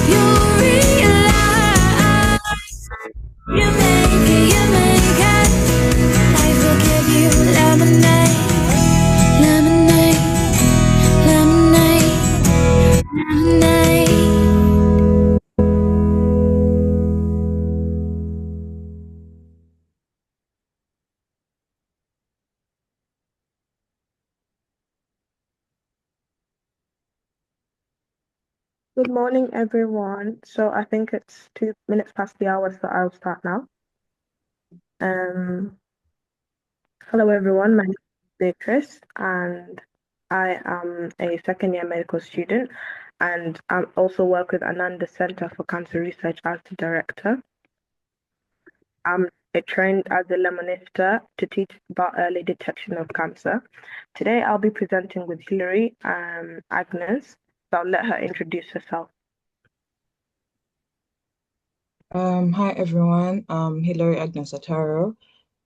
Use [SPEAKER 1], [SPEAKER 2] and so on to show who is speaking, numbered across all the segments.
[SPEAKER 1] you'll realize you make it. Life will give you lemonade, lemonade, lemonade, lemonade.
[SPEAKER 2] Good morning, everyone. So I think it's 2 minutes past the hour, so I'll start now. Um, Hello, everyone. My name is Beatrice, and I am a second-year medical student, and I also work with Ananda Center for Cancer Research as the director. I'm trained as a lemonista to teach about early detection of cancer. Today, I'll be presenting with Hilary Agnes, so I'll let her introduce herself.
[SPEAKER 3] Hi everyone, I'm Hilary Agnes Ataro.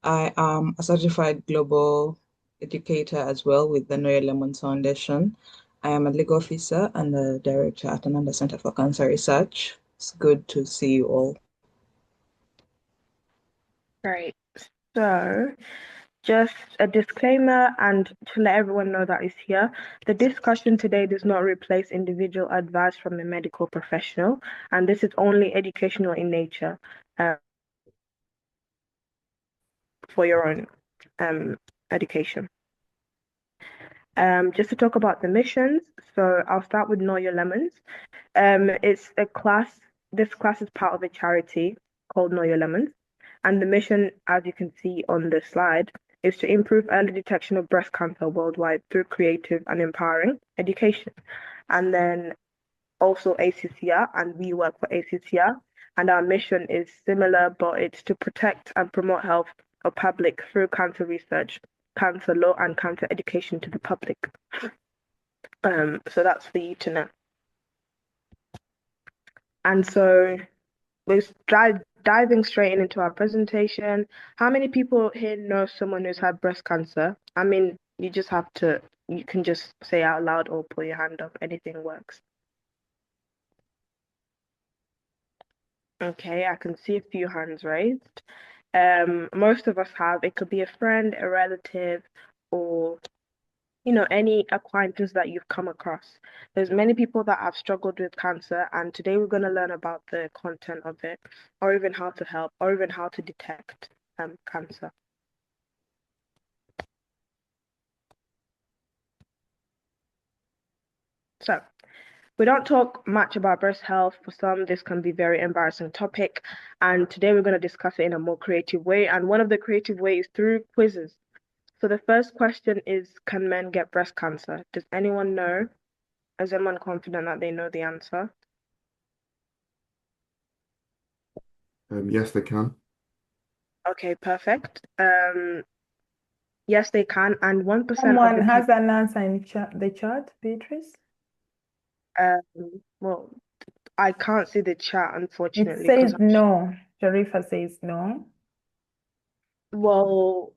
[SPEAKER 3] I am a certified global educator as well with the Noya Lemons Foundation. I am a legal officer and a director at Ananda Center for Cancer Research. It's good to see you all.
[SPEAKER 2] Great. So, just a disclaimer and to let everyone know that is here. The discussion today does not replace individual advice from a medical professional, and this is only educational in nature for your own education. Just to talk about the missions, so I'll start with Know Your Lemons. It's a class, this class is part of a charity called Know Your Lemons. And the mission, as you can see on the slide, is to improve early detection of breast cancer worldwide through creative and empowering education. And then also ACCR, and we work for ACCR. And our mission is similar, but it's to protect and promote health of public through cancer research, cancer law, and cancer education to the public. So that's for you to know. And so we're diving straight into our presentation. How many people here know someone who's had breast cancer? I mean, you can just say out loud or put your hand up. Anything works. Okay, I can see a few hands raised. Most of us have. It could be a friend, a relative, or any acquaintance that you've come across. There's many people that have struggled with cancer, and today we're going to learn about the content of it, or even how to help, or even how to detect cancer. So, we don't talk much about breast health. For some, this can be a very embarrassing topic, and today we're going to discuss it in a more creative way. And one of the creative ways is through quizzes. So the first question is, can men get breast cancer? Does anyone know? Is anyone confident that they know the answer?
[SPEAKER 4] Yes, they can.
[SPEAKER 2] Okay, perfect. Yes, they can, and 1% of
[SPEAKER 5] Someone
[SPEAKER 2] the
[SPEAKER 5] has
[SPEAKER 2] people,
[SPEAKER 5] an answer in the chat, Beatrice.
[SPEAKER 2] well, I can't see the chat,
[SPEAKER 5] It
[SPEAKER 2] unfortunately, because
[SPEAKER 5] says no. Sharifa says no.
[SPEAKER 2] well,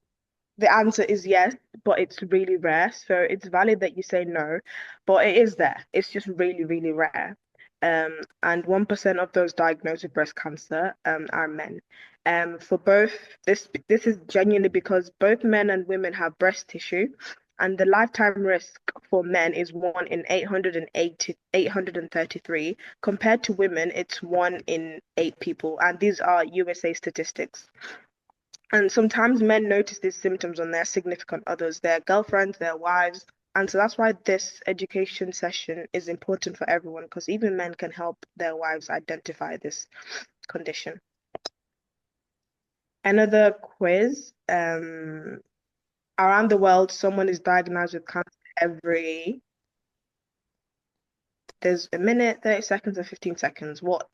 [SPEAKER 2] the answer is yes, but it's really rare. So it's valid that you say no, but it is there. It's just really, really rare. And 1% of those diagnosed with breast cancer are men. For both, this is genuinely because both men and women have breast tissue, and the lifetime risk for men is 1 in 833. Compared to women, it's 1 in 8 people, and these are USA statistics. And sometimes men notice these symptoms on their significant others, their girlfriends, their wives. And so that's why this education session is important for everyone, because even men can help their wives identify this condition. Another quiz. Around the world, someone is diagnosed with cancer every, there's a minute, 30 seconds, or 15 seconds. What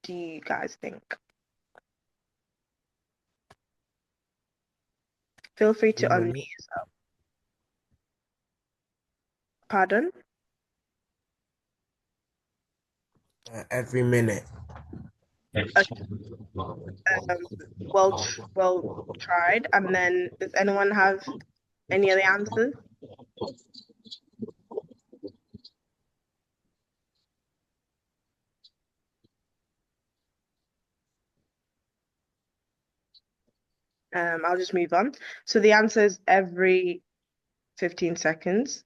[SPEAKER 2] do you guys think? Feel free to unmute yourself. Pardon?
[SPEAKER 6] Every minute.
[SPEAKER 2] Well tried. And then, does anyone have any other answers? I'll just move on. So the answer is every 15 seconds,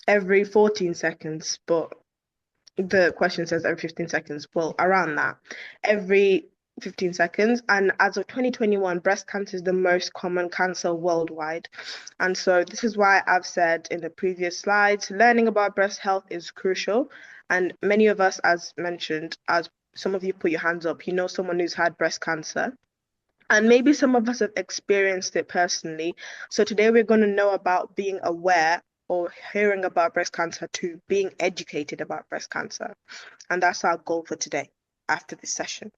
[SPEAKER 2] every 14 seconds, but the question says every 15 seconds. Well, around that, every 15 seconds. And as of 2021, breast cancer is the most common cancer worldwide. And so this is why I've said in the previous slides, learning about breast health is crucial. And many of us, as mentioned, as some of you put your hands up, you know someone who's had breast cancer. And maybe some of us have experienced it personally. So today we're going to know about being aware or hearing about breast cancer to being educated about breast cancer. And that's our goal for today after this session.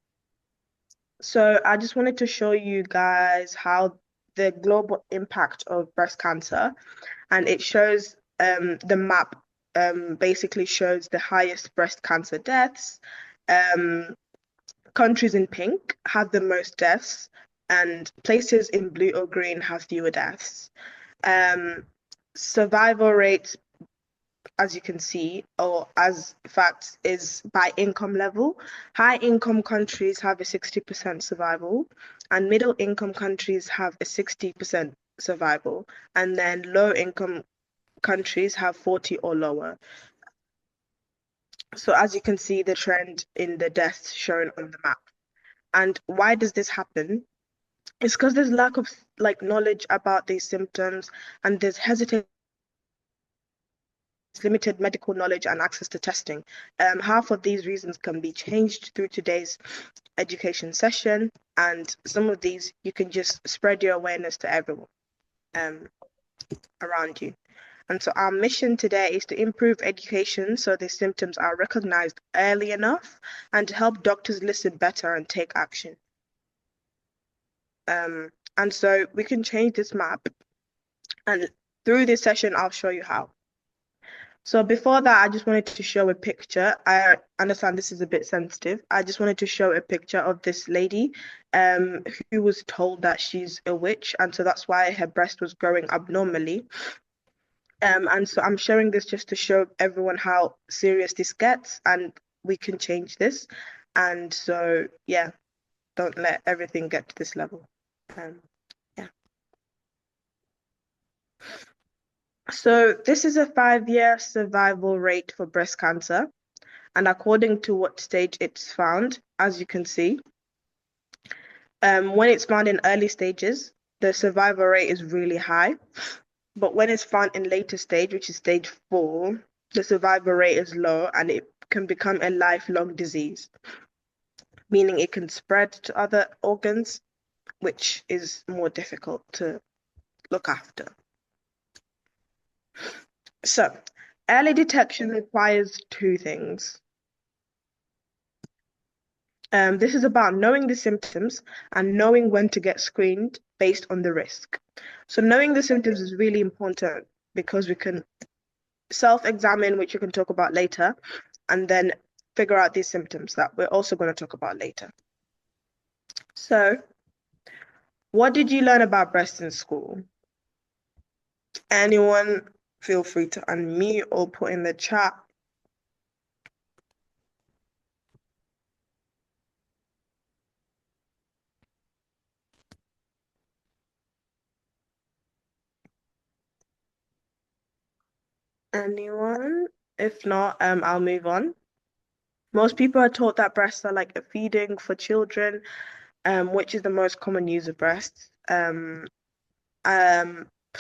[SPEAKER 2] So I just wanted to show you guys how the global impact of breast cancer, and it shows the map basically shows the highest breast cancer deaths. Countries in pink have the most deaths, and places in blue or green have fewer deaths. Survival rates, as you can see, or as facts, is by income level. High income countries have a 60% survival, and middle income countries have a 60% survival, and then low income countries have 40 or lower. So as you can see, the trend in the deaths shown on the map. And why does this happen? It's because there's lack of knowledge about these symptoms, and there's hesitation, limited medical knowledge and access to testing. Half of these reasons can be changed through today's education session, and some of these you can just spread your awareness to everyone around you. And so our mission today is to improve education so these symptoms are recognized early enough and to help doctors listen better and take action. And so we can change this map, and through this session, I'll show you how. So before that, I just wanted to show a picture. I understand this is a bit sensitive. I just wanted to show a picture of this lady who was told that she's a witch, and so that's why her breast was growing abnormally. And so I'm showing this just to show everyone how serious this gets, and we can change this. And so, yeah, don't let everything get to this level. Yeah. So this is a 5-year survival rate for breast cancer. And according to what stage it's found, as you can see, when it's found in early stages, the survival rate is really high. But when it's found in later stage, which is stage 4, the survival rate is low and it can become a lifelong disease, meaning it can spread to other organs, which is more difficult to look after. So, early detection requires 2 things. This is about knowing the symptoms and knowing when to get screened based on the risk. So knowing the symptoms is really important because we can self-examine, which you can talk about later, and then figure out these symptoms that we're also going to talk about later. So, what did you learn about breast in school? Anyone feel free to unmute or put in the chat. Anyone? If not, I'll move on. Most people are taught that breasts are like a feeding for children, which is the most common use of breasts. So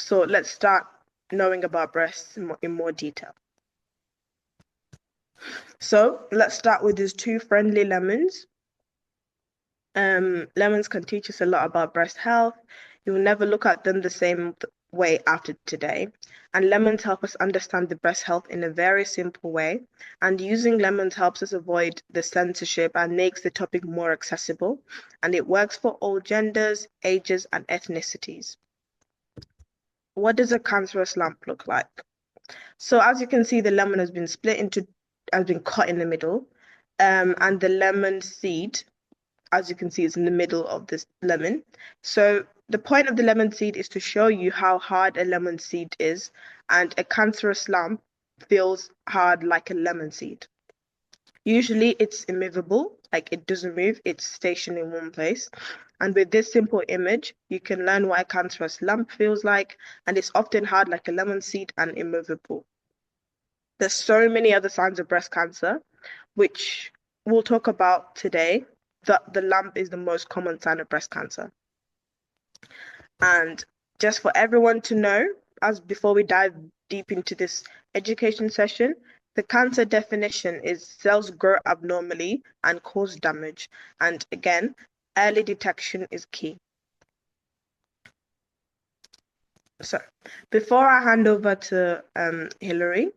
[SPEAKER 2] let's start knowing about breasts in more detail. So let's start with these 2 friendly lemons. Lemons can teach us a lot about breast health. You'll never look at them the same way after today. And lemons help us understand the breast health in a very simple way. And using lemons helps us avoid the censorship and makes the topic more accessible. And it works for all genders, ages, and ethnicities. What does a cancerous lump look like? So as you can see, the lemon has been cut in the middle. And the lemon seed, as you can see, is in the middle of this lemon. So the point of the lemon seed is to show you how hard a lemon seed is, and a cancerous lump feels hard like a lemon seed. Usually it's immovable, like it doesn't move, it's stationed in one place. And with this simple image, you can learn what a cancerous lump feels like, and it's often hard like a lemon seed and immovable. There's so many other signs of breast cancer, which we'll talk about today. The lump is the most common sign of breast cancer. And just for everyone to know, as before we dive deep into this education session, the cancer definition is cells grow abnormally and cause damage. And again, early detection is key. So before I hand over to Hillary,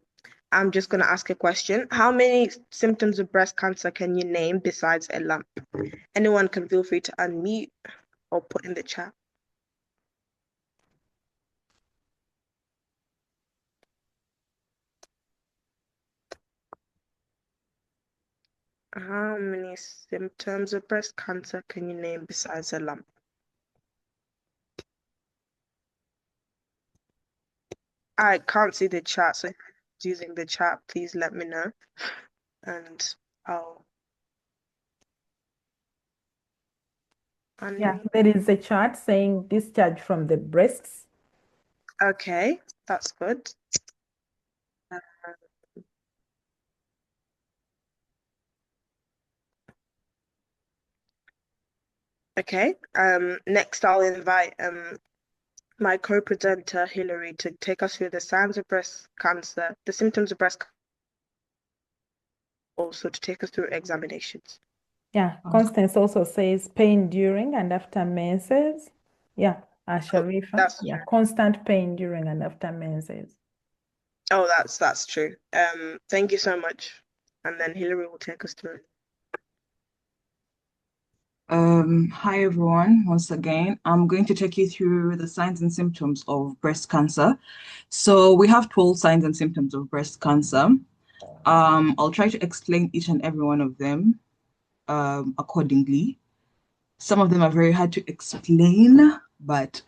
[SPEAKER 2] I'm just going to ask a question. How many symptoms of breast cancer can you name besides a lump? Anyone can feel free to unmute or put in the chat. How many symptoms of breast cancer can you name besides a lump? I can't see the chat, so if you're using the chat, please let me know. And I'll
[SPEAKER 5] Yeah,
[SPEAKER 2] unmute.
[SPEAKER 5] there is a chart saying discharge from the breasts.
[SPEAKER 2] Okay, that's good. Okay, next I'll invite my co-presenter Hillary to take us through the signs of breast cancer, the symptoms of breast cancer, also to take us through examinations.
[SPEAKER 5] Yeah, Constance also says pain during and after menses. Yeah, Sharifa.
[SPEAKER 2] That's
[SPEAKER 5] Yeah, constant pain during and after menses.
[SPEAKER 2] Oh, that's true. Thank you so much. And then Hillary will take us through.
[SPEAKER 3] Hi everyone, once again, I'm going to take you through the signs and symptoms of breast cancer. So we have 12 signs and symptoms of breast cancer. I'll try to explain each and every one of them accordingly. Some of them are very hard to explain, but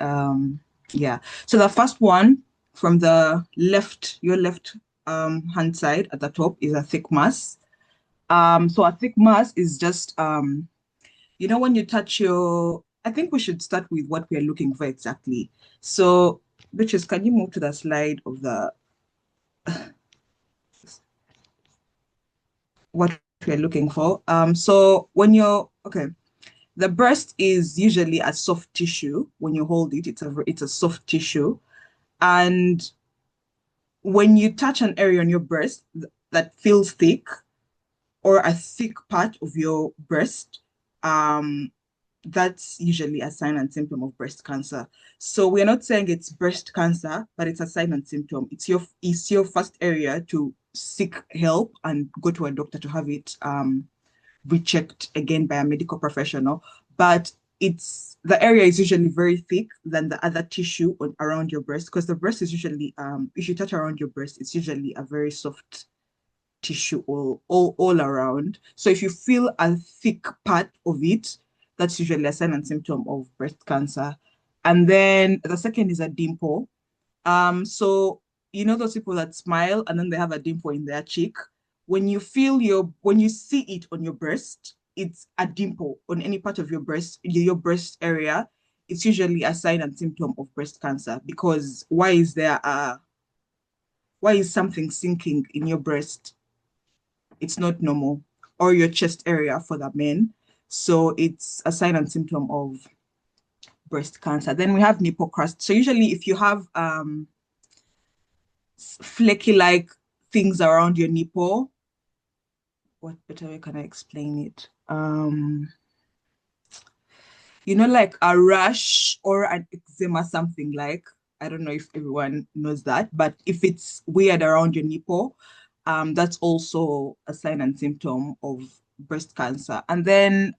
[SPEAKER 3] yeah. So the first one from the left, your left hand side at the top is a thick mass. So a thick mass is just you know, when you touch your, I think we should start with what we are looking for exactly. So, Beatrice, can you move to the slide of the what we're looking for? So when you're okay, the breast is usually a soft tissue. When you hold it, it's a soft tissue, and when you touch an area on your breast that feels thick or a thick part of your breast, um, that's usually a sign and symptom of breast cancer. So we're not saying it's breast cancer, but it's a sign and symptom. It's your first area to seek help and go to a doctor to have it rechecked again by a medical professional. But it's the area is usually very thick than the other tissue around your breast, because the breast is usually if you touch around your breast, it's usually a very soft tissue all around. So if you feel a thick part of it, that's usually a sign and symptom of breast cancer. And then the second is a dimple. So you know those people that smile and then they have a dimple in their cheek. When you see it on your breast, it's a dimple on any part of your breast area. It's usually a sign and symptom of breast cancer, because why is something sinking in your breast? It's not normal, or your chest area for the men. So it's a sign and symptom of breast cancer. Then we have nipple crust. So usually if you have flaky like things around your nipple, what better way can I explain it? You know, like a rash or an eczema, something like, I don't know if everyone knows that, but if it's weird around your nipple, that's also a sign and symptom of breast cancer. And then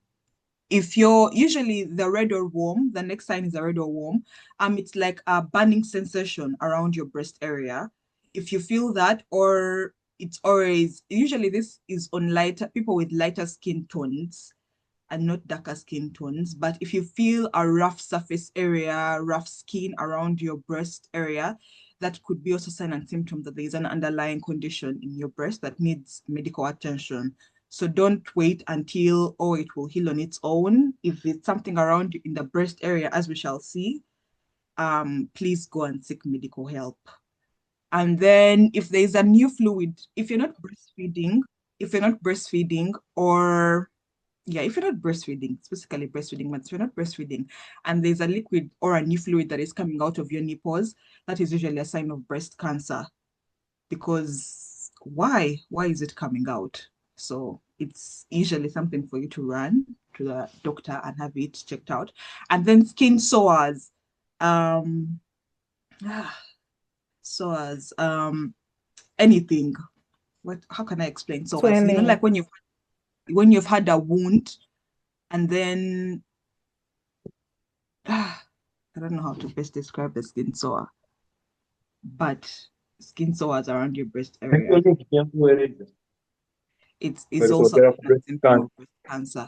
[SPEAKER 3] if you're usually the red or warm, the next sign is a red or warm. It's like a burning sensation around your breast area. If you feel that, or it's always usually this is on lighter people with lighter skin tones and not darker skin tones. But if you feel a rough surface area, rough skin around your breast area, that could be also sign and symptom that there is an underlying condition in your breast that needs medical attention. So don't wait until, oh, it will heal on its own. If it's something around in the breast area, as we shall see, please go and seek medical help. And then if there's a new fluid, if you're not breastfeeding, or yeah, if you're not breastfeeding, specifically breastfeeding, but if you're not breastfeeding and there's a liquid or a new fluid that is coming out of your nipples, that is usually a sign of breast cancer. Because why is it coming out? So it's usually something for you to run to the doctor and have it checked out. And then skin sores, sores, anything. How can I explain sores? You know, like
[SPEAKER 5] Swelling.
[SPEAKER 3] when you've had a wound and then I don't know how to best describe the skin sore, but skin sores around your breast area. It's also a symptom of breast cancer.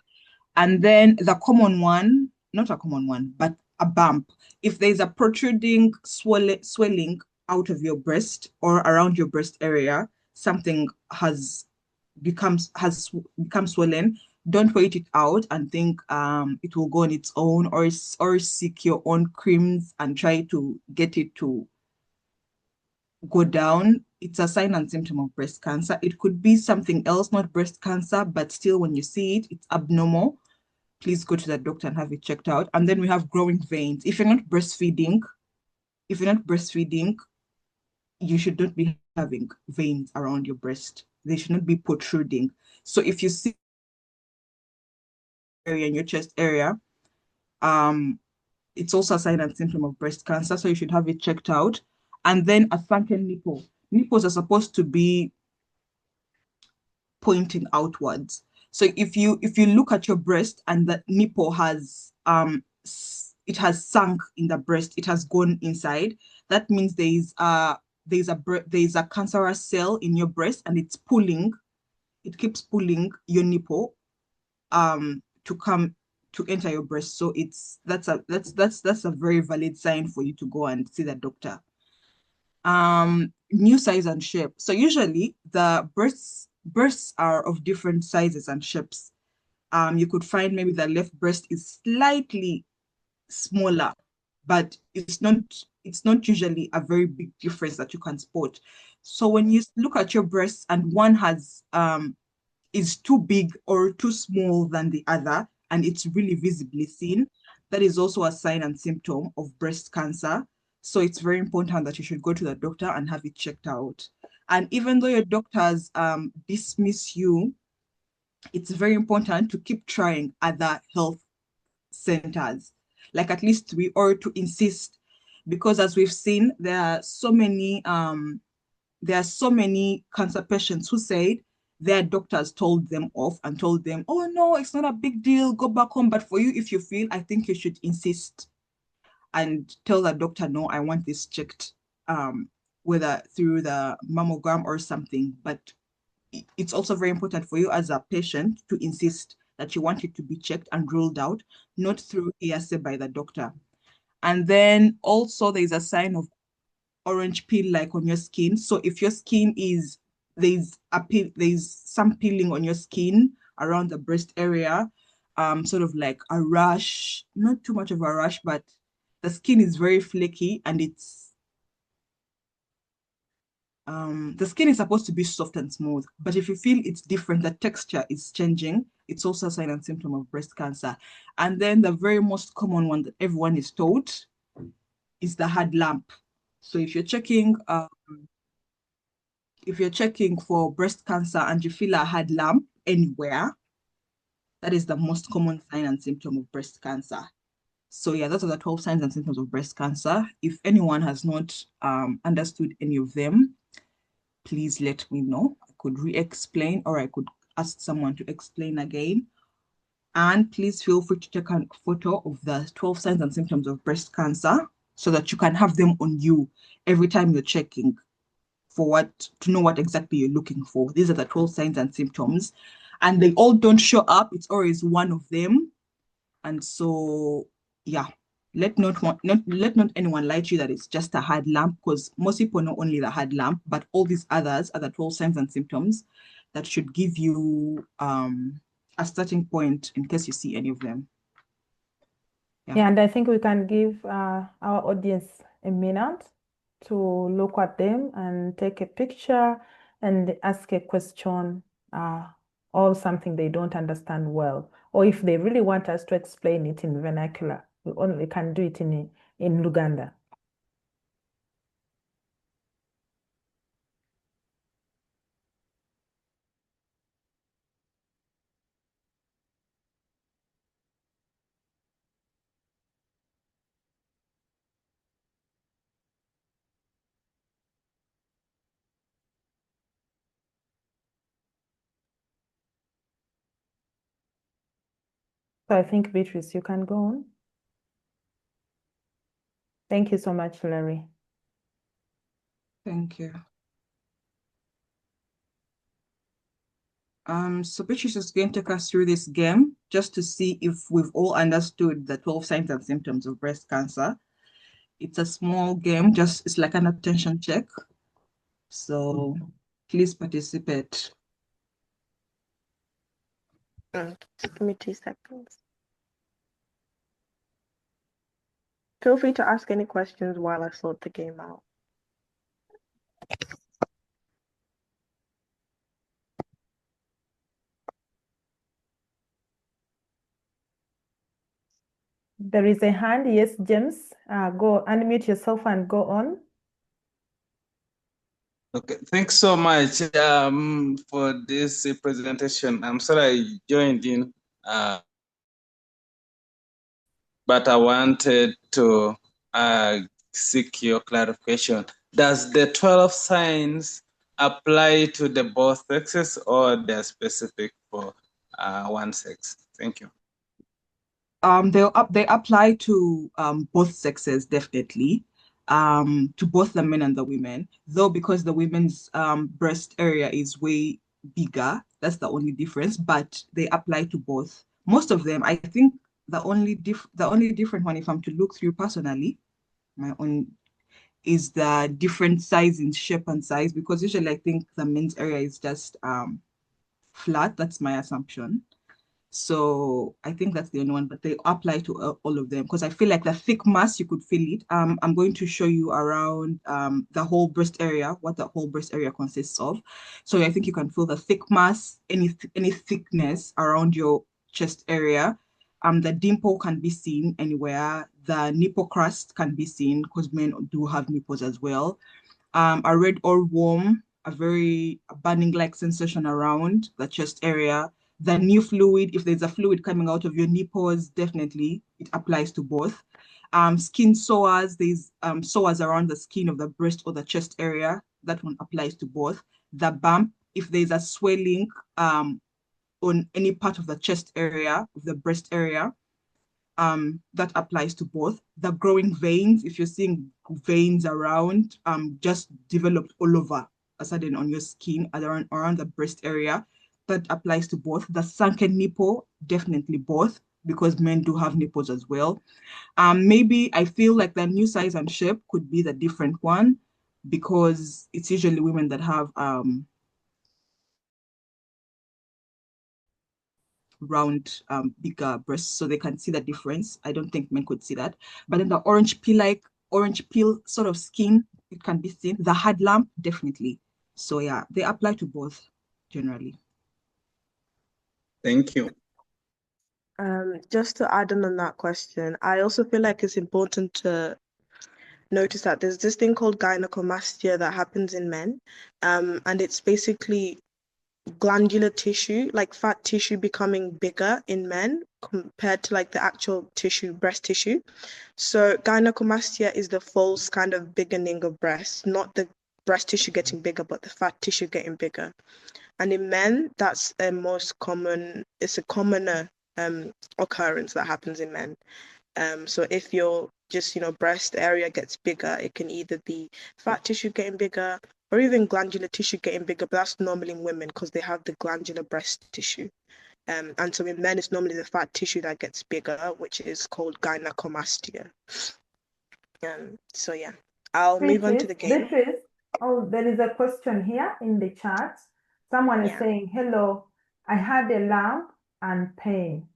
[SPEAKER 3] And then the common one, not a common one, but a bump. If there's a protruding swelling out of your breast or around your breast area, something has become swollen, don't wait it out and think it will go on its own, or seek your own creams and try to get it to go down. It's a sign and symptom of breast cancer. It could be something else, not breast cancer, but still when you see it, it's abnormal. Please go to the doctor and have it checked out. And then we have growing veins. If you're not breastfeeding, you should not be having veins around your breast. They should not be protruding. So if you see area in your chest area, it's also a sign and symptom of breast cancer. So you should have it checked out. And then a sunken nipple. Nipples are supposed to be pointing outwards. So if you look at your breast and the nipple has it has sunk in the breast, it has gone inside, that means there's a cancerous cell in your breast and it keeps pulling your nipple to enter your breast. So that's a very valid sign for you to go and see the doctor. New size and shape. So usually the breasts are of different sizes and shapes. You could find maybe the left breast is slightly smaller, but it's not usually a very big difference that you can spot. So when you look at your breasts and one is too big or too small than the other, and it's really visibly seen, that is also a sign and symptom of breast cancer. So it's very important that you should go to the doctor and have it checked out. And even though your doctors dismiss you, it's very important to keep trying other health centers, like at least 3, or to insist, because as we've seen, there are so many cancer patients who said their doctors told them off and told them, oh no, it's not a big deal, go back home. But for you, if you feel, I think you should insist and tell the doctor, no, I want this checked, whether through the mammogram or something. But it's also very important for you as a patient to insist that you want it to be checked and ruled out, not through hearsay by the doctor. And then also there's a sign of orange peel like on your skin. So if your skin there's some peeling on your skin around the breast area, sort of like a rash, not too much of a rash, but the skin is very flaky and the skin is supposed to be soft and smooth, but if you feel it's different, the texture is changing, it's also a sign and symptom of breast cancer. And then the very most common one that everyone is taught is the hard lump. So if you're checking for breast cancer and you feel a hard lump anywhere, that is the most common sign and symptom of breast cancer. So yeah, those are the 12 signs and symptoms of breast cancer. If anyone has not understood any of them, please let me know. I could re-explain, or I could ask someone to explain again. And please feel free to take a photo of the 12 signs and symptoms of breast cancer so that you can have them on you every time you're checking to know what exactly you're looking for. These are the 12 signs and symptoms, and they all don't show up. It's always one of them. And so, yeah, let not anyone lie to you that it's just a hard lump, because most people know only the hard lump, but all these others are the 12 signs and symptoms that should give you a starting point in case you see any of them.
[SPEAKER 5] Yeah, and I think we can give our audience a minute to look at them and take a picture and ask a question or something they don't understand well. Or if they really want us to explain it in vernacular, we only can do it in Luganda. So I think, Beatrice, you can go on. Thank you so much, Larry.
[SPEAKER 3] Thank you. So Beatrice is going to take us through this game just to see if we've all understood the 12 signs and symptoms of breast cancer. It's a small game, it's like an attention check. So please participate.
[SPEAKER 2] Give me 2 seconds. Feel free to ask any questions while I sort the game out.
[SPEAKER 5] There is a hand. Yes, James. Go unmute yourself and go on.
[SPEAKER 7] Okay, thanks so much for this presentation. I'm sorry I joined in, but I wanted to seek your clarification. Does the 12 signs apply to the both sexes or they're specific for one sex? Thank you.
[SPEAKER 3] They apply to both sexes, definitely, to both the men and the women, though because the women's breast area is way bigger, that's the only difference, but they apply to both. Most of them, I think the only different one, if I'm to look through personally, my own, is the different size in shape and size, because usually I think the men's area is just flat. That's my assumption. So I think that's the only one, but they apply to all of them because I feel like the thick mass, you could feel it. I'm going to show you around the whole breast area, what the whole breast area consists of. So I think you can feel the thick mass, any thickness around your chest area. The dimple can be seen anywhere. The nipple crust can be seen because men do have nipples as well. A red or warm, a very burning-like sensation around the chest area. The new fluid, if there's a fluid coming out of your nipples, definitely it applies to both. Skin sores, there's sores around the skin of the breast or the chest area, that one applies to both. The bump, if there's a swelling on any part of the chest area, of the breast area, that applies to both. The growing veins, if you're seeing veins around, just developed all over a sudden on your skin, around the breast area, that applies to both. The sunken nipple, definitely both, because men do have nipples as well. Maybe I feel like the new size and shape could be the different one, because it's usually women that have round, bigger breasts, so they can see the difference. I don't think men could see that. But then the orange peel sort of skin, it can be seen. The hard lump, definitely. So yeah, they apply to both generally.
[SPEAKER 7] Thank you.
[SPEAKER 2] Just to add on that question, I also feel like it's important to notice that there's this thing called gynecomastia that happens in men, and it's basically glandular tissue, like fat tissue becoming bigger in men compared to like the actual tissue, breast tissue. So gynecomastia is the false kind of biggening of breasts, not the breast tissue getting bigger, but the fat tissue getting bigger. And in men, that's a most common, it's a commoner occurrence that happens in men. So if your just, breast area gets bigger, it can either be fat tissue getting bigger or even glandular tissue getting bigger, but that's normally in women because they have the glandular breast tissue. And so in men, it's normally the fat tissue that gets bigger, which is called gynecomastia. So yeah, I'll move on to the game.
[SPEAKER 5] Beatrice, oh, there is a question here in the chat. Someone is
[SPEAKER 8] Yeah.
[SPEAKER 5] saying, hello, I had a lump and pain.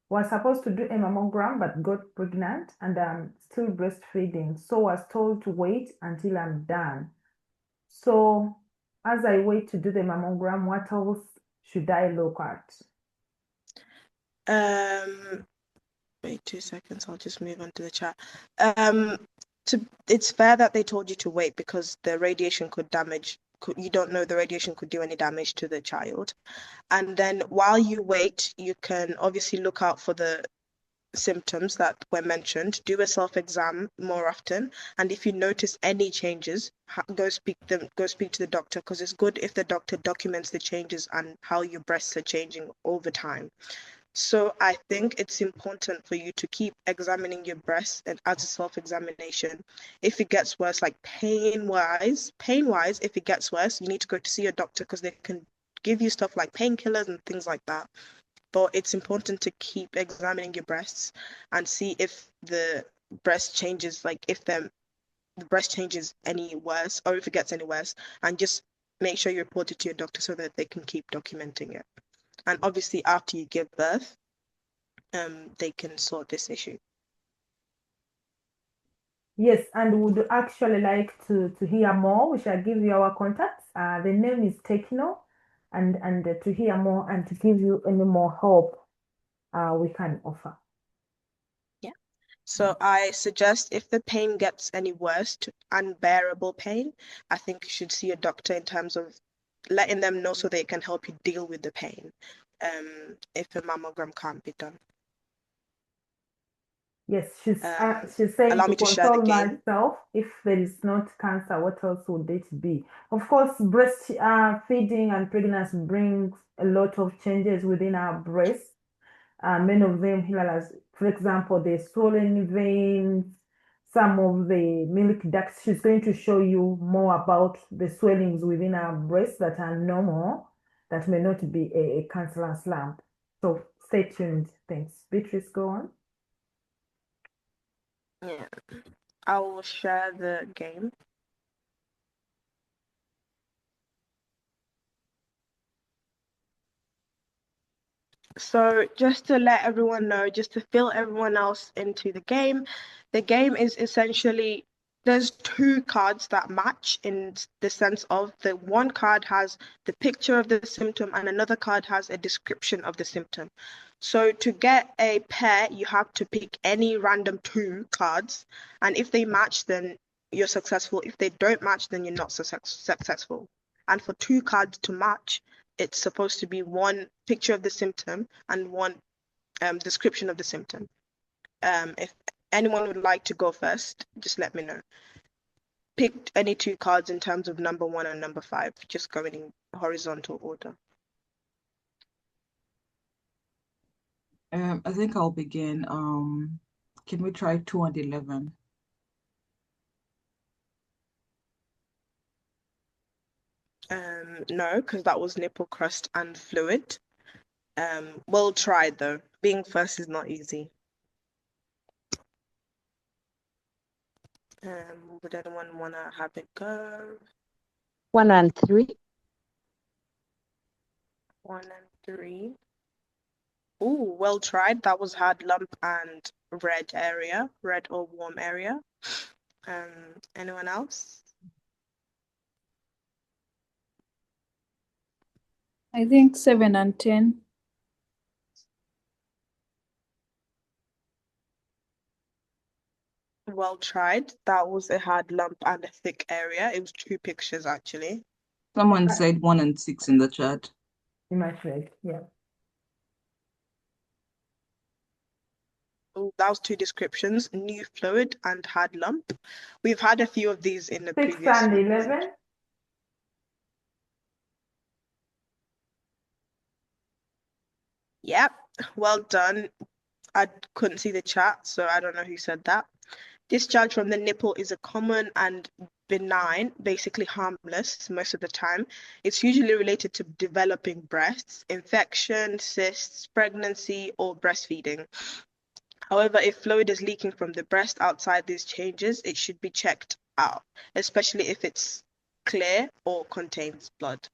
[SPEAKER 5] Was supposed to do a mammogram but got pregnant and I'm still breastfeeding. So was told to wait until I'm done. So as I wait to do the mammogram, what else should I look at?
[SPEAKER 8] Wait 2 seconds, I'll just move on to the chat. It's fair that they told you to wait because the radiation you don't know the radiation could do any damage to the child. And then while you wait, you can obviously look out for the symptoms that were mentioned, do a self-exam more often, and if you notice any changes, go speak to the doctor, because it's good if the doctor documents the changes and how your breasts are changing over time. So I think it's important for you to keep examining your breasts and as a self-examination. If it gets worse, like pain-wise, if it gets worse, you need to go to see your doctor because they can give you stuff like painkillers and things like that. But it's important to keep examining your breasts and see if the breast changes, like if the breast changes any worse or if it gets any worse, and just make sure you report it to your doctor so that they can keep documenting it. And obviously after you give birth, they can sort this issue.
[SPEAKER 5] Yes, and would actually like to hear more. We shall give you our contacts. The name is Techno, and to hear more and to give you any more help we can offer.
[SPEAKER 8] Yeah. So I suggest if the pain gets any worse, to unbearable pain, I think you should see a doctor in terms of letting them know so they can help you deal with the pain. If a mammogram can't be done.
[SPEAKER 5] Yes, she's saying
[SPEAKER 8] allow
[SPEAKER 5] to
[SPEAKER 8] me to share the
[SPEAKER 5] console
[SPEAKER 8] game.
[SPEAKER 5] myself. If there is not cancer, what else would it be? Of course, breast feeding and pregnancy brings a lot of changes within our breasts. Many of them, as for example, the swollen veins, some of the milk ducts. She's going to show you more about the swellings within our breasts that are normal, that may not be a cancerous lump. So stay tuned. Thanks. Beatrice, go on.
[SPEAKER 8] Yeah, I will share the game. So just to let everyone know, just to fill everyone else into the game is essentially, there's two cards that match in the sense of the one card has the picture of the symptom and another card has a description of the symptom. So to get a pair, you have to pick any random two cards, and if they match, then you're successful. If they don't match, then you're not successful. And for two cards to match, it's supposed to be one picture of the symptom and one description of the symptom. If anyone would like to go first, just let me know. Pick any two cards in terms of number 1 and number 5, just going in horizontal order.
[SPEAKER 3] I think I'll begin. Can we try 2 and 11?
[SPEAKER 8] No, because that was nipple crust and fluid. We'll try though. Being first is not easy. Would anyone wanna have it go?
[SPEAKER 9] 1 and 3.
[SPEAKER 8] 1 and 3. Ooh, well tried. That was hard lump and red or warm area. Anyone else?
[SPEAKER 1] I think 7 and 10.
[SPEAKER 8] Well tried. That was a hard lump and a thick area. It was 2 pictures actually.
[SPEAKER 3] Someone said 1 and 6 in the chat.
[SPEAKER 5] In my trade, yeah.
[SPEAKER 8] Ooh, that was 2 descriptions, new fluid and hard lump. We've had a few of these in the
[SPEAKER 5] 6
[SPEAKER 8] previous
[SPEAKER 5] and
[SPEAKER 8] weeks.
[SPEAKER 5] 11.
[SPEAKER 8] Yep, well done. I couldn't see the chat, so I don't know who said that. Discharge from the nipple is a common and benign, basically harmless most of the time. It's usually related to developing breasts, infection, cysts, pregnancy, or breastfeeding. However, if fluid is leaking from the breast outside these changes, it should be checked out, especially if it's clear or contains blood.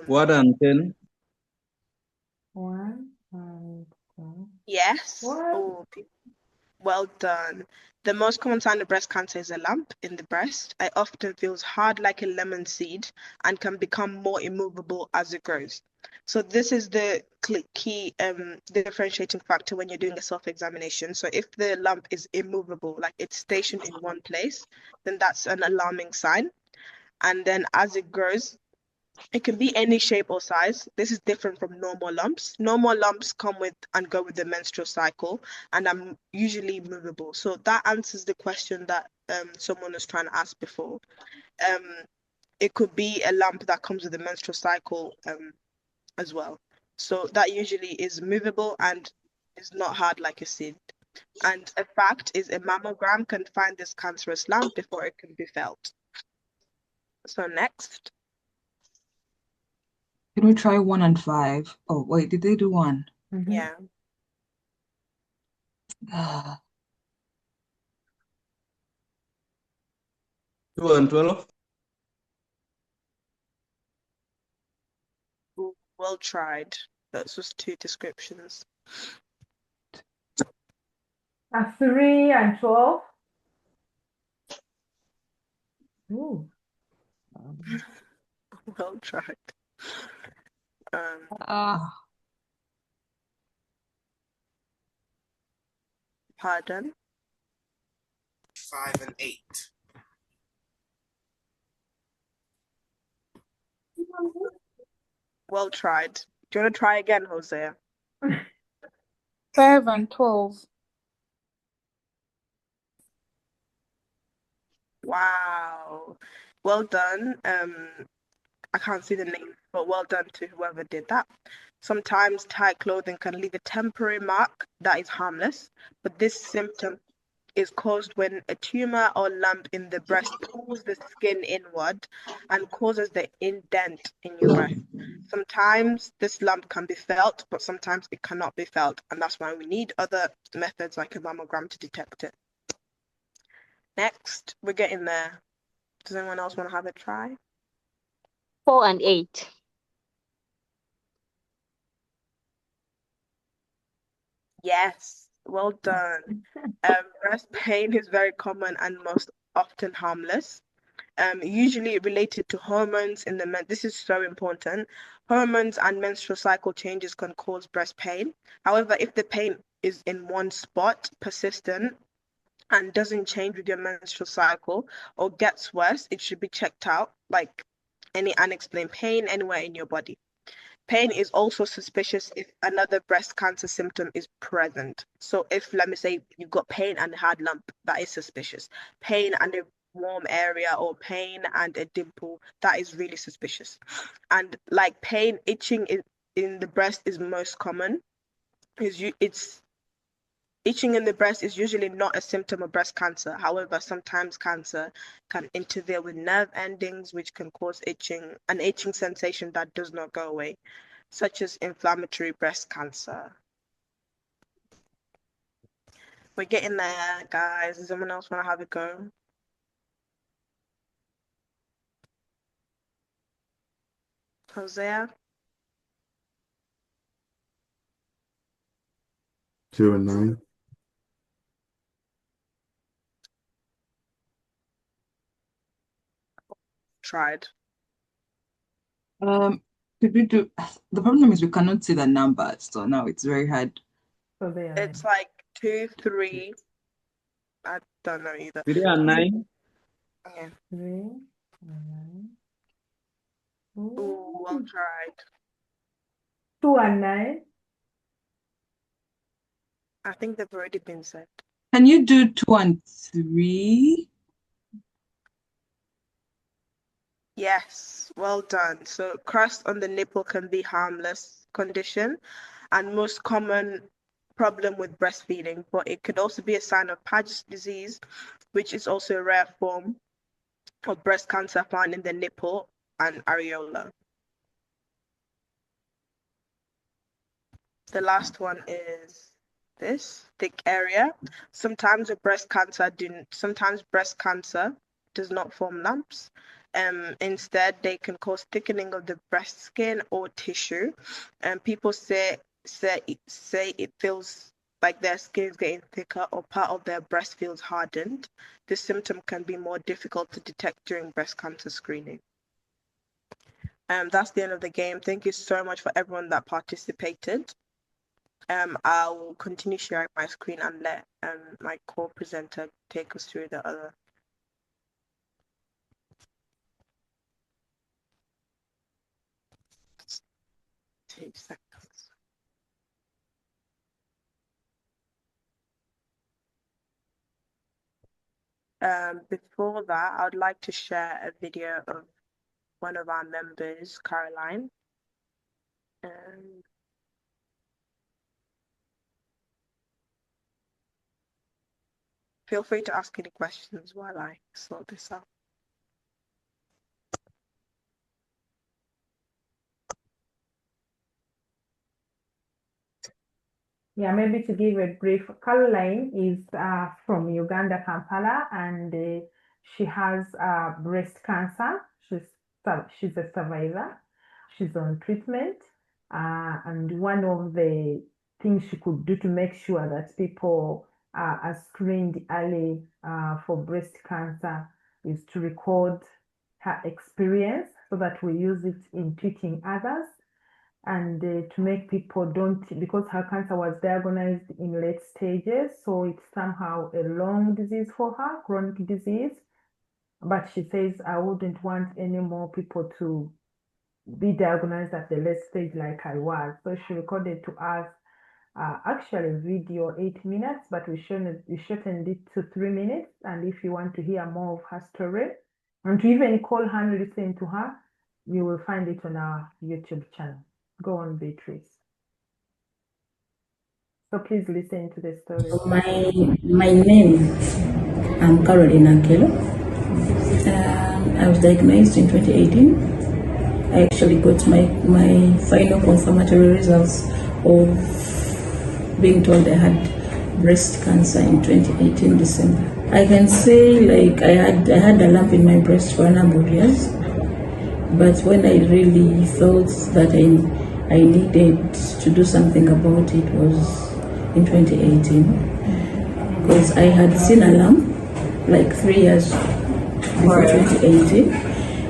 [SPEAKER 7] 1 and 10.
[SPEAKER 5] 1 and 2.
[SPEAKER 8] Yes.
[SPEAKER 5] What?
[SPEAKER 8] Oh, well done. The most common sign of breast cancer is a lump in the breast. It often feels hard like a lemon seed and can become more immovable as it grows. So this is the key differentiating factor when you're doing a self-examination. So if the lump is immovable, like it's stationed in one place, then that's an alarming sign. And then as it grows, it can be any shape or size. This is different from normal lumps. Normal lumps come with and go with the menstrual cycle and are usually movable. So that answers the question that someone was trying to ask before. Um, it could be a lump that comes with the menstrual cycle as well. So that usually is movable and is not hard like a seed. And a fact is a mammogram can find this cancerous lump before it can be felt. So next.
[SPEAKER 3] Can we try 1 and 5? Oh, wait, did they do 1?
[SPEAKER 8] Yeah.
[SPEAKER 3] Ah,
[SPEAKER 7] 2 and 12.
[SPEAKER 8] Well tried. Those was 2 descriptions.
[SPEAKER 5] 3 and 12. Ooh.
[SPEAKER 8] Well tried.
[SPEAKER 3] ah.
[SPEAKER 8] Pardon?
[SPEAKER 6] 5 and 8.
[SPEAKER 8] Well tried. Do you want to try again, Hosea?
[SPEAKER 1] 5 and 12.
[SPEAKER 8] Wow. Well done. I can't see the name, but well done to whoever did that. Sometimes tight clothing can leave a temporary mark that is harmless, but this symptom is caused when a tumor or lump in the breast pulls the skin inward and causes the indent in your breast. Sometimes this lump can be felt, but sometimes it cannot be felt, and that's why we need other methods like a mammogram to detect it. Next, we're getting there. Does anyone else want to have a try?
[SPEAKER 9] 4 and 8.
[SPEAKER 8] Yes, well done. Breast pain is very common and most often harmless. Usually related to hormones in the men. This is so important. Hormones and menstrual cycle changes can cause breast pain. However, if the pain is in one spot, persistent, and doesn't change with your menstrual cycle or gets worse, it should be checked out, like any unexplained pain anywhere in your body. Pain is also suspicious if another breast cancer symptom is present. So if, let me say, you've got pain and a hard lump, that is suspicious. Pain and a warm area or pain and a dimple, that is really suspicious. And like pain, itching in the breast is most common. It's itching in the breast is usually not a symptom of breast cancer. However, sometimes cancer can interfere with nerve endings, which can cause itching, an itching sensation that does not go away, such as inflammatory breast cancer. We're getting there, guys. Does someone else want to have a go? Hosea?
[SPEAKER 4] 2 and 9.
[SPEAKER 8] Tried.
[SPEAKER 3] Could we do? The problem is we cannot see the numbers, so now it's very hard.
[SPEAKER 5] So they are
[SPEAKER 8] It's like 2, 3. I don't know either.
[SPEAKER 7] 3 and 9.
[SPEAKER 8] Okay.
[SPEAKER 5] 3 and 9.
[SPEAKER 8] Ooh, well tried.
[SPEAKER 5] 2 and 9.
[SPEAKER 8] I think they've already been said.
[SPEAKER 3] Can you do 2 and 3?
[SPEAKER 8] Yes, well done. So crust on the nipple can be harmless condition and most common problem with breastfeeding, but it could also be a sign of Paget's disease, which is also a rare form of breast cancer found in the nipple and areola. The last one is this thick area. Sometimes breast cancer does not form lumps. Instead, they can cause thickening of the breast skin or tissue. And people say it feels like their skin is getting thicker or part of their breast feels hardened. This symptom can be more difficult to detect during breast cancer screening. That's the end of the game. Thank you so much for everyone that participated. I'll continue sharing my screen and let my co-presenter take us through the other. 2 seconds. Before that, I would like to share a video of one of our members, Caroline. Feel free to ask any questions while I sort this out.
[SPEAKER 5] Yeah, maybe to give a brief, Caroline is from Uganda, Kampala, and she has breast cancer. She's a survivor. She's on treatment, and one of the things she could do to make sure that people are screened early for breast cancer is to record her experience so that we use it in treating others. And to make people because her cancer was diagnosed in late stages, so it's somehow a long disease for her, chronic disease. But she says, I wouldn't want any more people to be diagnosed at the late stage like I was. So she recorded to us actually a video 8 minutes, but we shortened it to 3 minutes. And if you want to hear more of her story and to even call her and listen to her, you will find it on our YouTube channel. Go on, Beatrice. So please listen to the story.
[SPEAKER 10] So my name, I'm Caroline Akelo. I was diagnosed in 2018. I actually got my final confirmatory results of being told I had breast cancer in 2018 December. I can say like I had a lump in my breast for a number of years, but when I really felt that I needed to do something about it was in 2018, because I had seen a lump like 3 years before 2018,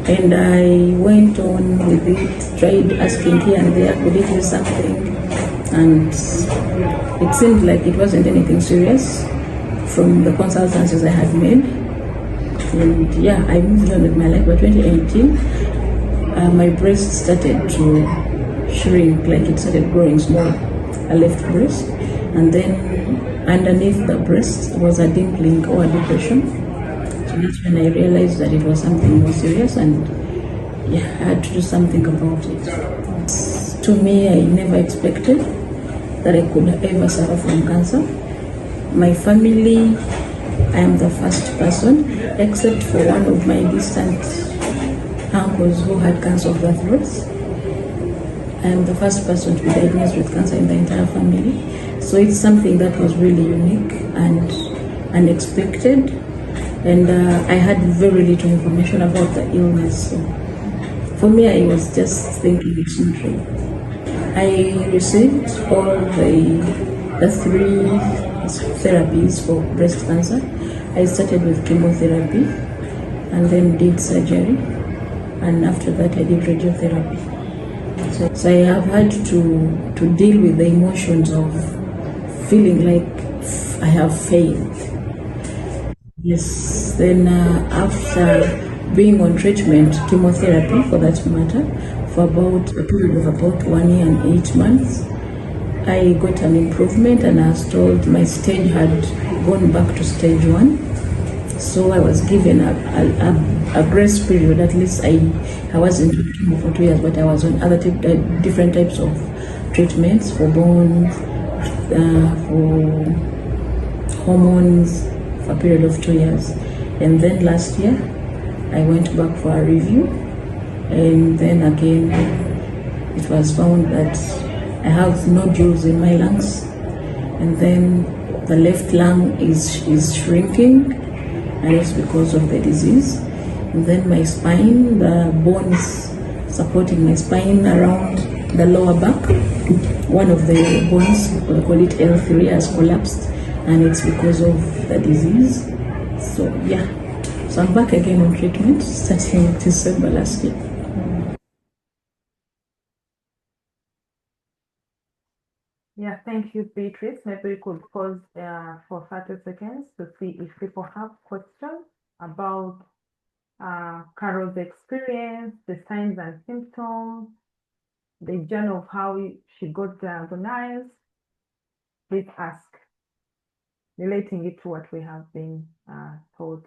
[SPEAKER 10] and I went on with it, tried asking here and there, could it be something, and it seemed like it wasn't anything serious from the consultancies I had made. And yeah, I moved on with my life. By 2018, my breast started to shrink, like it started growing small, a left breast, and then underneath the breast was a dimpling or a depression. So that's when I realized that it was something more serious, and yeah, I had to do something about it. To me, I never expected that I could ever suffer from cancer. My family, I am the first person, except for one of my distant uncles who had cancer of the throat. I am the first person to be diagnosed with cancer in the entire family. So it's something that was really unique and unexpected. And I had very little information about the illness. So for me, I was just thinking it's not real. I received all the 3 therapies for breast cancer. I started with chemotherapy and then did surgery. And after that, I did radiotherapy. So I have had to deal with the emotions of feeling like I have failed. Yes, then after being on treatment, chemotherapy for that matter, for about a period of about 1 year and 8 months, I got an improvement, and I was told my stage had gone back to stage 1. So I was given a grace period. At least I wasn't on chemo for 2 years, but I was on other different types of treatments for bones, for hormones, for a period of 2 years. And then last year, I went back for a review, and then again, it was found that I have nodules in my lungs, and then the left lung is shrinking, and it's because of the disease. And then my spine, the bones supporting my spine around the lower back, one of the bones, we call it L3, has collapsed, and it's because of the disease. So yeah, so I'm back again on treatment starting December last year.
[SPEAKER 5] Yeah, thank you, Beatrice. Maybe we could pause for 30 seconds to see if people have questions about Carol's experience, the signs and symptoms, the journey of how she got diagnosed. Please ask, relating it to what we have been told.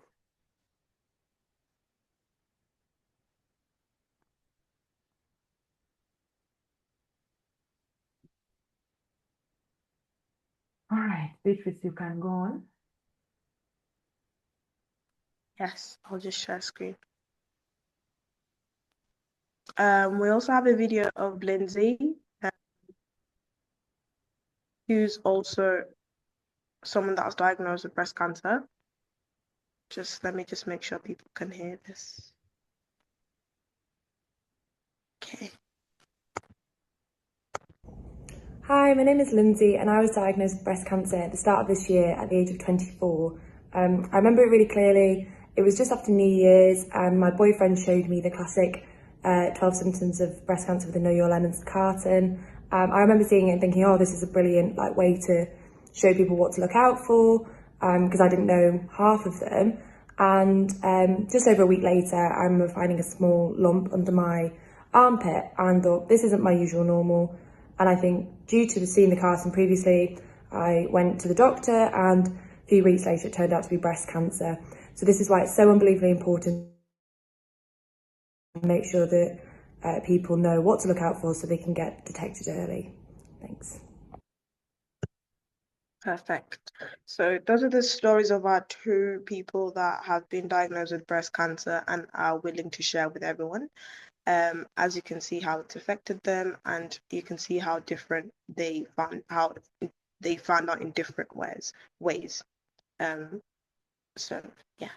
[SPEAKER 5] All right, Beatrice, you can go on.
[SPEAKER 8] Yes, I'll just share screen. We also have a video of Lindsay, who's also someone that was diagnosed with breast cancer. Let me just make sure people can hear this. Okay.
[SPEAKER 11] Hi, my name is Lindsay and I was diagnosed with breast cancer at the start of this year at the age of 24. I remember it really clearly. It was just after New Year's and my boyfriend showed me the classic 12 symptoms of breast cancer with the Know Your Lemons carton. I remember seeing it and thinking, oh, this is a brilliant way to show people what to look out for, because I didn't know half of them. And just over a week later, I remember finding a small lump under my armpit and thought, this isn't my usual normal. And I think due to seeing the carton previously, I went to the doctor and a few weeks later it turned out to be breast cancer. So this is why it's so unbelievably important to make sure that people know what to look out for so they can get detected early. Thanks.
[SPEAKER 8] Perfect. So those are the stories of our two people that have been diagnosed with breast cancer and are willing to share with everyone. As you can see how it's affected them, and you can see how different they found out in different ways. So yeah.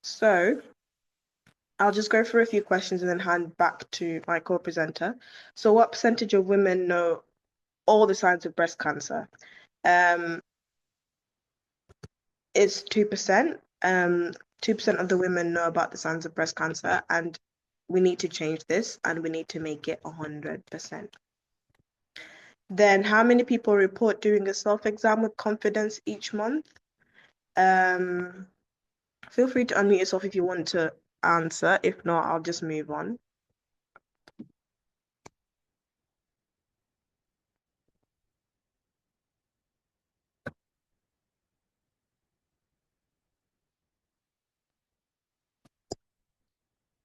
[SPEAKER 8] So I'll just go through a few questions and then hand back to my co-presenter. So what percentage of women know all the signs of breast cancer? It's 2%. 2% of the women know about the signs of breast cancer, and we need to change this and we need to make it 100%. Then how many people report doing a self-exam with confidence each month? Feel free to unmute yourself if you want to answer. If not, I'll just move on.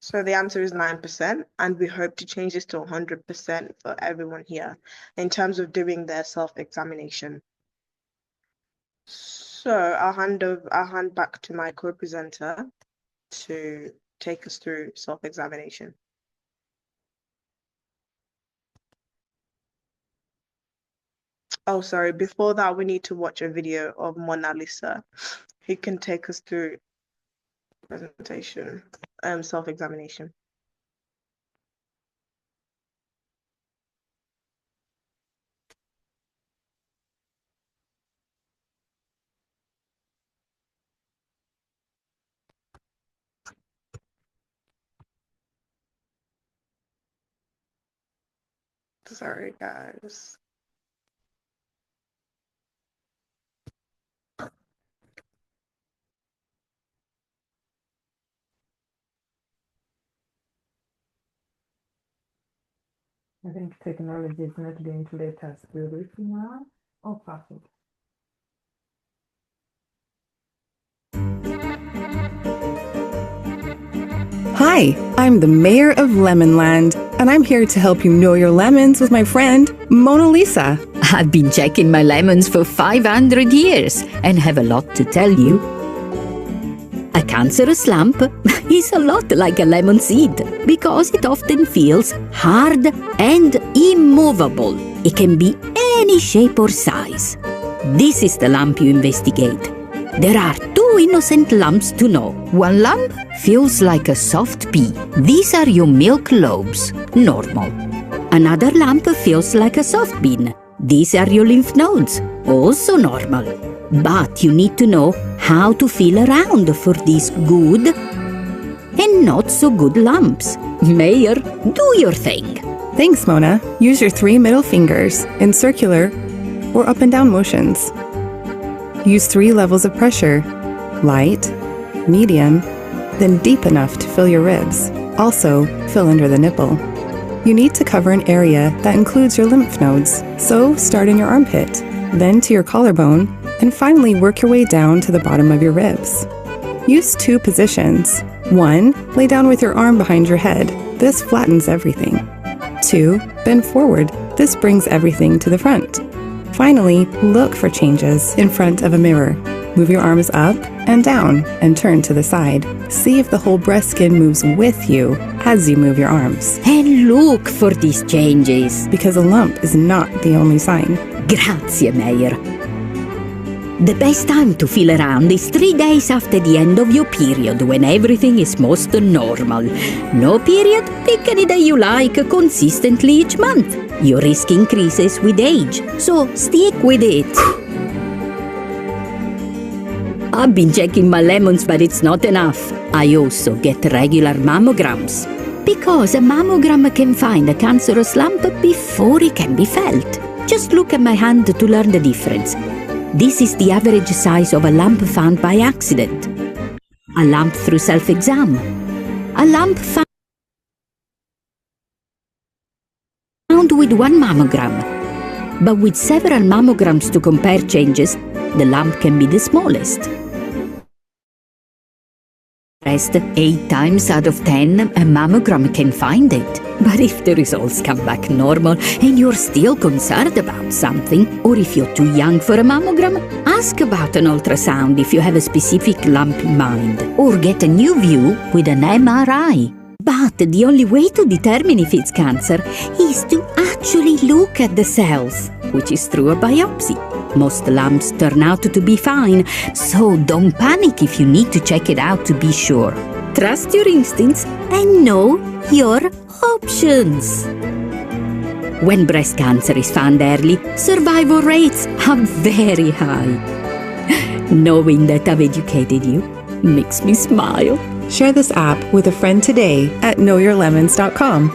[SPEAKER 8] So the answer is 9%, and we hope to change this to 100% for everyone here in terms of doing their self-examination. So I'll hand back to my co-presenter to take us through self-examination. Oh, sorry, before that, we need to watch a video of Mona Lisa, who can take us through presentation, self-examination. Sorry, guys.
[SPEAKER 5] I think technology is not going to let us do this now. Oh, perfect.
[SPEAKER 12] Hi, I'm the mayor of Lemonland, and I'm here to help you know your lemons with my friend, Mona Lisa.
[SPEAKER 13] I've been checking my lemons for 500 years and have a lot to tell you. A cancerous lump is a lot like a lemon seed because it often feels hard and immovable. It can be any shape or size. This is the lump you investigate. There are two innocent lumps to know. One lump feels like a soft pea. These are your milk lobes, normal. Another lump feels like a soft bean. These are your lymph nodes, also normal. But you need to know how to feel around for these good and not so good lumps. Mayor, do your thing.
[SPEAKER 12] Thanks, Mona. Use your 3 middle fingers in circular or up and down motions. Use 3 levels of pressure: light, medium, then deep enough to fill your ribs. Also, fill under the nipple. You need to cover an area that includes your lymph nodes. So start in your armpit, then to your collarbone, and finally work your way down to the bottom of your ribs. Use 2 positions. 1, lay down with your arm behind your head. This flattens everything. 2, bend forward. This brings everything to the front. Finally, look for changes in front of a mirror. Move your arms up and down and turn to the side. See if the whole breast skin moves with you as you move your arms.
[SPEAKER 13] And look for these changes.
[SPEAKER 12] Because a lump is not the only sign.
[SPEAKER 13] Grazie, Mayor. The best time to feel around is 3 days after the end of your period, when everything is most normal. No period? Pick any day you like, consistently each month. Your risk increases with age, so stick with it. I've been checking my lemons, but it's not enough. I also get regular mammograms. Because a mammogram can find a cancerous lump before it can be felt. Just look at my hand to learn the difference. This is the average size of a lump found by accident. A lump through self-exam. A lump found with 1 mammogram. But with several mammograms to compare changes, the lump can be the smallest. 8 times out of 10, a mammogram can find it. But if the results come back normal and you're still concerned about something, or if you're too young for a mammogram, ask about an ultrasound if you have a specific lump in mind, or get a new view with an MRI. But the only way to determine if it's cancer is to actually look at the cells, which is through a biopsy. Most lumps turn out to be fine, so don't panic if you need to check it out to be sure. Trust your instincts and know your options. When breast cancer is found early, survival rates are very high. Knowing that I've educated you makes me smile.
[SPEAKER 12] Share this app with a friend today at knowyourlemons.com.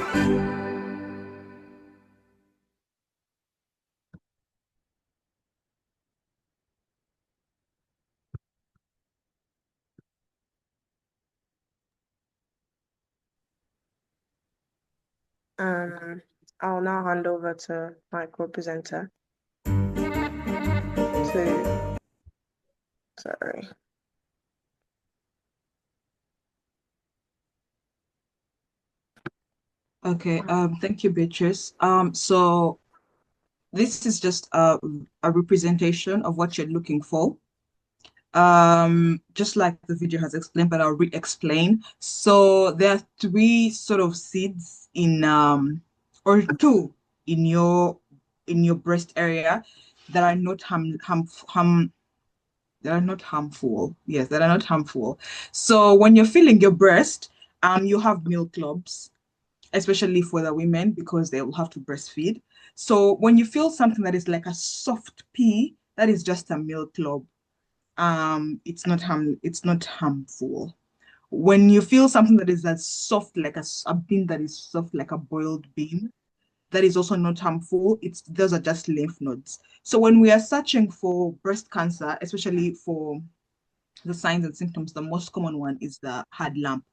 [SPEAKER 2] I'll now hand over to my co-presenter sorry.
[SPEAKER 3] Okay, thank you, Beatrice. So this is just a representation of what you're looking for. Just like the video has explained, but I'll re-explain. So there are 3 sort of seeds in or 2 in your breast area that are not harmful. Yes, that are not harmful. So when you're feeling your breast, you have milk clubs, especially for the women because they will have to breastfeed. So when you feel something that is like a soft pea, that is just a milk club. It's not harmful. When you feel something that is as soft like a bean that is soft like a boiled bean, that is also not harmful. Those are just lymph nodes. So when we are searching for breast cancer, especially for the signs and symptoms, the most common one is the hard lump.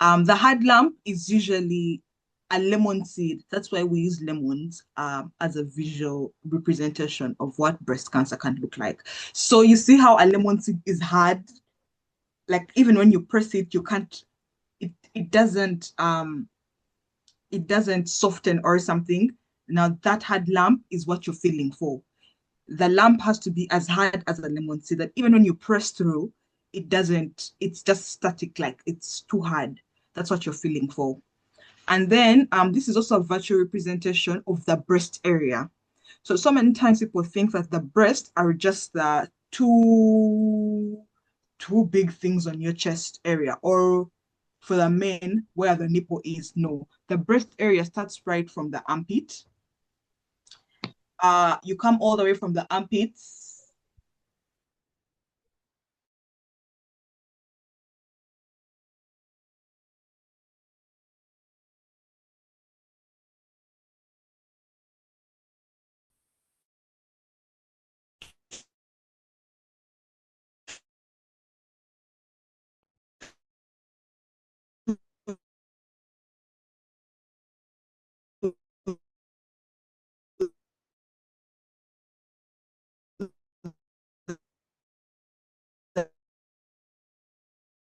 [SPEAKER 3] The hard lump is usually a lemon seed. That's why we use lemons as a visual representation of what breast cancer can look like. So you see how a lemon seed is hard? Like even when you press it, you can't, it doesn't soften or something. Now that hard lump is what you're feeling for. The lump has to be as hard as a lemon seed that even when you press through, it's just static, like it's too hard. That's what you're feeling for. And then this is also a virtual representation of the breast area. So many times people think that the breasts are just the
[SPEAKER 14] two big things on your chest area, or for the men where the nipple is. No, the breast area starts right from the armpit. You come all the way from the armpits